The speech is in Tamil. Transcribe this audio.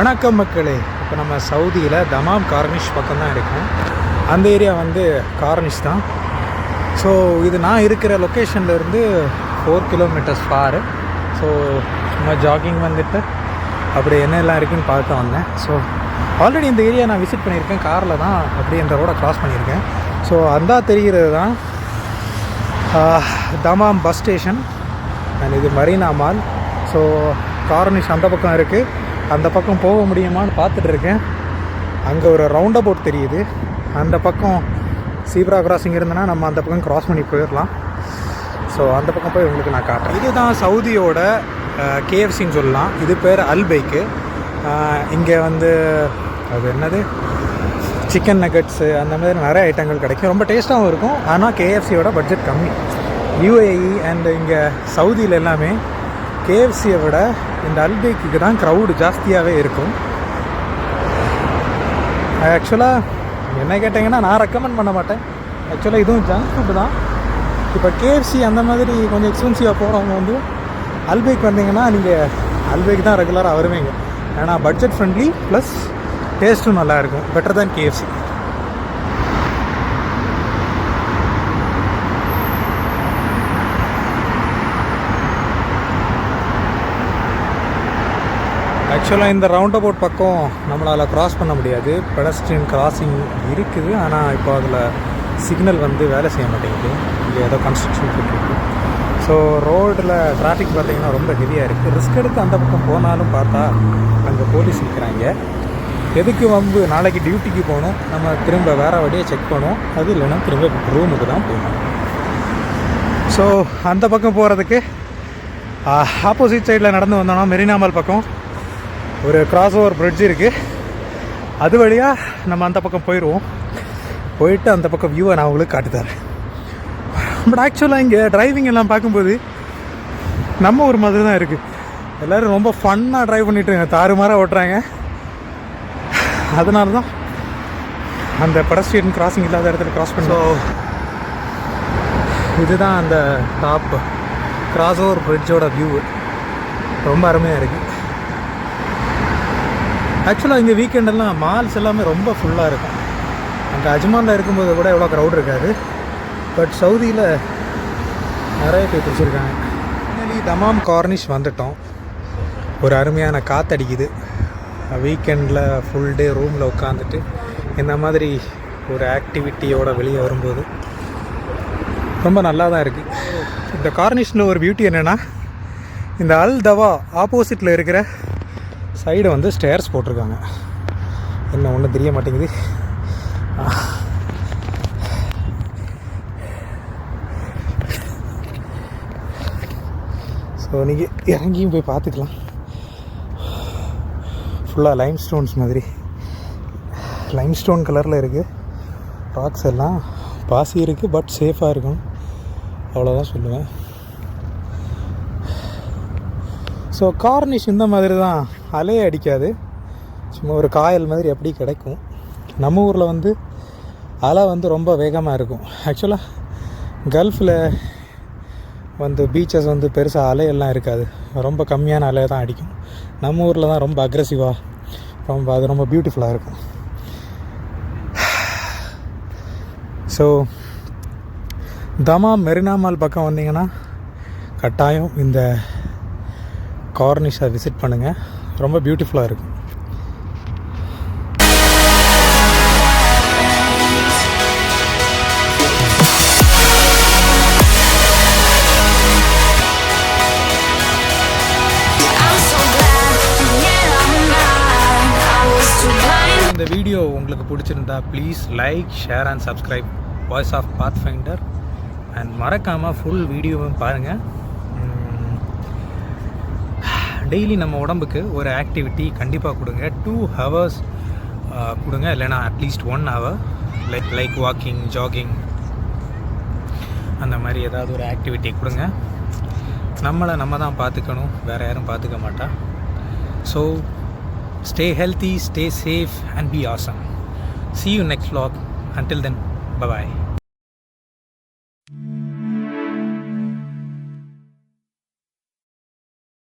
வணக்கம் மக்களே. இப்போ நம்ம சவுதியில் தமாம் கார்னிஷ் பக்கம் தான் இருக்கோம். அந்த ஏரியா வந்து கார்னிஷ் தான். ஸோ இது நான் இருக்கிற லொக்கேஷன்லேருந்து 4 கிலோமீட்டர்ஸ் ஃபார். ஸோ சும்மா ஜாகிங் வந்துட்டு அப்படி என்னெல்லாம் இருக்குதுன்னு பார்க்க வந்தேன். ஸோ ஆல்ரெடி இந்த ஏரியா நான் விசிட் பண்ணியிருக்கேன், காரில் தான் அப்படியே இந்த ரோடை க்ராஸ் பண்ணியிருக்கேன். ஸோ அந்த தெரிகிறது தான் தமாம் பஸ் ஸ்டேஷன் அண்ட் இது மரீனா மால். ஸோ கார்னிஷ் அந்த பக்கம் இருக்குது. அந்த பக்கம் போக முடியுமான்னு பார்த்துட்ருக்கேன். அங்கே ஒரு ரவுண்ட் அபவுட் தெரியுது. அந்த பக்கம் சீப்ரா கிராசிங் இருந்ததுன்னா நம்ம அந்த பக்கம் க்ராஸ் பண்ணி போயிடலாம். ஸோ அந்த பக்கம் போய் உங்களுக்கு நான் காட்டுறேன். இதுதான் சவுதியோட கேஎஃப்சின்னு சொல்லலாம். இது பேர் அல்பைக்கு. இங்கே வந்து அது என்னது சிக்கன் நகட்ஸு அந்த மாதிரி நிறைய ஐட்டங்கள் கிடைக்கும். ரொம்ப டேஸ்ட்டாகவும் இருக்கும். ஆனால் கேஎஃப்சியோட பட்ஜெட் கம்மி. யூஏஇ அண்ட் இங்கே சவுதியில் எல்லாமே கேஎஃப்சியை விட இந்த அல்பைக்கு தான் க்ரௌடு ஜாஸ்தியாகவே இருக்கும். ஆக்சுவலாக என்ன கேட்டிங்கன்னா நான் ரெக்கமெண்ட் பண்ண மாட்டேன். ஆக்சுவலாக இதுவும் ஜங்க் ஃபுட்டு தான். இப்போ கேஎஃப்சி அந்த மாதிரி கொஞ்சம் எக்ஸ்பென்சிவாக போகிறவங்க வந்து அல்பைக் வந்தீங்கன்னா நீங்கள் அல்பைக் தான் ரெகுலராக வருவீங்க. ஏன்னா பட்ஜெட் ஃப்ரெண்ட்லி ப்ளஸ் டேஸ்ட்டும் நல்லாயிருக்கும். Better than KFC. ஆக்சுவலாக இந்த ரவுண்ட் அபவுட் பக்கம் நம்மளால் க்ராஸ் பண்ண முடியாது. பெடஸ்ட்ரியன் கிராசிங் இருக்குது, ஆனால் இப்போ அதில் சிக்னல் வந்து வேலை செய்ய மாட்டேங்குது. இங்கே ஏதோ கன்ஸ்ட்ரக்ஷன் போட்டுருக்கு. ஸோ ரோடில் டிராஃபிக் பார்த்திங்கன்னா ரொம்ப ஹெவியாக இருக்குது. ரிஸ்க் எடுத்து அந்த பக்கம் போனாலும் பார்த்தா அங்கே போலீஸ் நிற்கிறாங்க. எதுக்கு வம்பு? நாளைக்கு டியூட்டிக்கு போகணும், நம்ம திரும்ப வேறு வழியை செக் பண்ணுவோம். அது இல்லைன்னா திரும்ப ரூமுக்கு தான் போகணும். ஸோ அந்த பக்கம் போகிறதுக்கு ஆப்போசிட் சைடில் நடந்து வந்தோம்னா மெரினா மால் பக்கம் ஒரு கிராஸ் ஓவர் பிரிட்ஜ் இருக்குது. அது வழியாக நம்ம அந்த பக்கம் போயிடுவோம். போயிட்டு அந்த பக்கம் வியூவை நான் உங்களுக்கு காட்டுத்தரேன். பட் ஆக்சுவலாக இங்கே டிரைவிங் எல்லாம் பார்க்கும்போது நம்ம ஒரு மாதிரி தான் இருக்குது. எல்லோரும் ரொம்ப ஃபன்னாக ட்ரைவ் பண்ணிட்டுருங்க, தாறுமாறாக ஓட்டுறாங்க. அதனால தான் அந்த பெடஸ்ட்ரியன் கிராசிங் இல்லாத இடத்துல க்ராஸ் பண்ணுறோம். இதுதான் அந்த டாப் கிராஸ் ஓவர் பிரிட்ஜோட வியூ. ரொம்ப அருமையாக இருக்குது. ஆக்சுவலாக இங்கே வீக்கெண்டெல்லாம் மால்ஸ் எல்லாமே ரொம்ப ஃபுல்லாக இருக்கும். அங்கே அஜ்மானில் இருக்கும்போது கூட எவ்வளோ க்ரௌட் இருக்காது. பட் சவுதியில் நிறைய பேர் பிடிச்சிருக்காங்க. ஃபைனலி தமாம் கார்னிஷ் வந்துட்டோம். ஒரு அருமையான காற்றடிக்குது. வீக்கெண்டில் ஃபுல் டே ரூமில் உட்காந்துட்டு இந்த மாதிரி ஒரு ஆக்டிவிட்டியோடு வெளியே வரும்போது ரொம்ப நல்லா தான் இருக்குது. இந்த கார்னிஷில் ஒரு பியூட்டி என்னென்னா, இந்த அல் தவா ஆப்போசிட்டில் இருக்கிற சைடு வந்து ஸ்டேர்ஸ் போட்டிருக்காங்க. என்ன ஒன்றும் தெரிய மாட்டேங்குது. ஸோ நீங்கள் இறங்கியும் போய் பார்த்துக்கலாம். ஃபுல்லாக லைம் ஸ்டோன்ஸ் மாதிரி லைம் ஸ்டோன் கலரில் இருக்குது. ராக்ஸ் எல்லாம் பாசி இருக்குது, பட் சேஃபாக இருக்கும், அவ்வளோதான் சொல்லுவேன். ஸோ கார்னிஷ் இந்த மாதிரி தான், அலையே அடிக்காது. சும்மா ஒரு காயல் மாதிரி அப்படி கிடைக்கும். நம்ம ஊரில் வந்து அலை வந்து ரொம்ப வேகமாக இருக்கும். ஆக்சுவலாக கல்ஃபில் வந்து பீச்சஸ் வந்து பெருசாக அலையெல்லாம் இருக்காது, ரொம்ப கம்மியான அலையை தான் அடிக்கும். நம்ம ஊரில் தான் ரொம்ப அக்ரெசிவாக, அது ரொம்ப பியூட்டிஃபுல்லாக இருக்கும். ஸோ தமாம் மெரினா மால் பக்கம் வந்தீங்கன்னா கட்டாயம் இந்த கார்னிஷை விசிட் பண்ணுங்கள். ரொம்ப பியூட்டிஃபுல்லாக இருக்கும். இந்த வீடியோ உங்களுக்கு பிடிச்சிருந்தா please like, share and subscribe voice of Pathfinder. And மறக்காமல் ஃபுல் வீடியோவும் பாருங்கள். டெய்லி நம்ம உடம்புக்கு ஒரு ஆக்டிவிட்டி கண்டிப்பாக கொடுங்க. 2 hours கொடுங்க, இல்லைனா at least 1 hour. Like walking, jogging, அந்த மாதிரி ஏதாவது ஒரு ஆக்டிவிட்டி கொடுங்க. நம்மளை நம்ம தான் பார்த்துக்கணும், வேறு யாரும் பார்த்துக்க மாட்டா. So stay healthy, stay safe and be awesome. See you next vlog. Until then, bye bye.